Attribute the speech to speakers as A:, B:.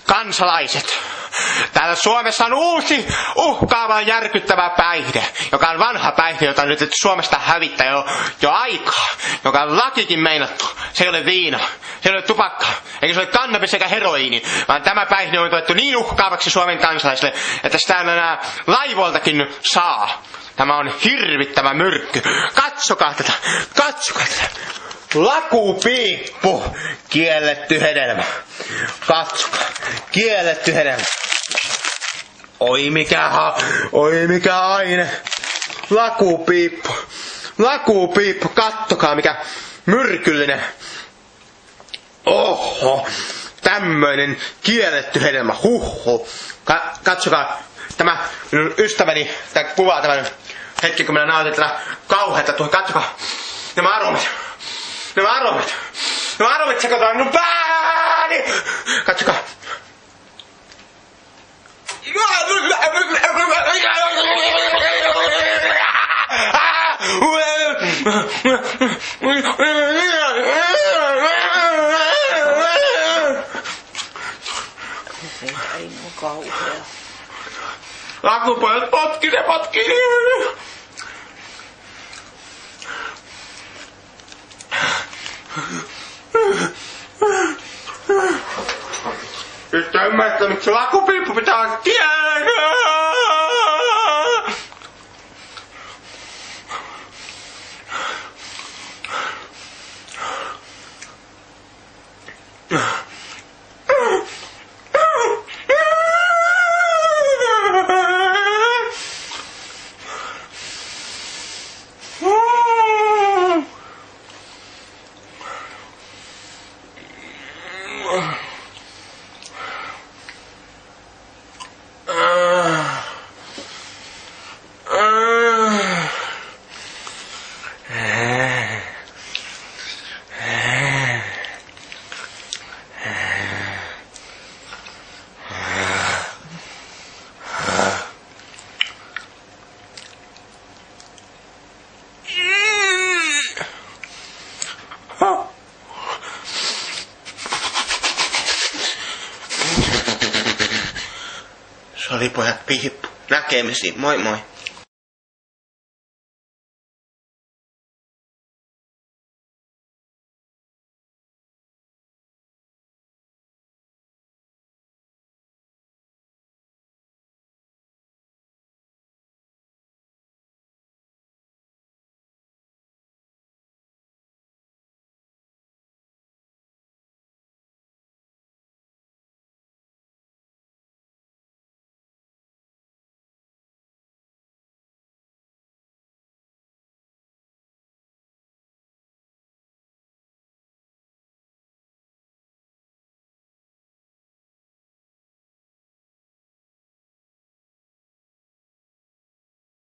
A: kansalaiset, täällä Suomessa on uusi, uhkaava, järkyttävä päihde, joka on vanha päihde, jota on nyt Suomesta hävittää jo aikaa, joka on lakikin meinattu. Se ei ole viina, se ei ole tupakka, eikä se ole kannabis eikä heroiini, vaan tämä päihde on koettu niin uhkaavaksi Suomen kansalaisille, että sitä enää laivoiltakin saa. Tämä on hirvittävä myrkky. Katsokaa tätä, katsokaa tätä. Lakupiippu, kielletty hedelmä. Katsokaa, kielletty hedelmä. Oi mikä aine. Lakupiippu, lakupiippu, katsokaa mikä myrkyllinen. Oho, tämmöinen kielletty hedelmä, huhhuh. Katsokaa, tämä minun ystäväni, tämä kuvaa tämän hetki, kun minä nautin tätä kauheata tuohon, katsokaa, nämä aromit. Nämä aromit sekoittaa minun pääni! Katsokaa.
B: Ei oo kauhea.
A: Lakupojat potkii. Nyt ymmärrät, miksi lakupiippu pitää olla kielletty. Se oli pojat piippu. Näkemisiin. Moi moi.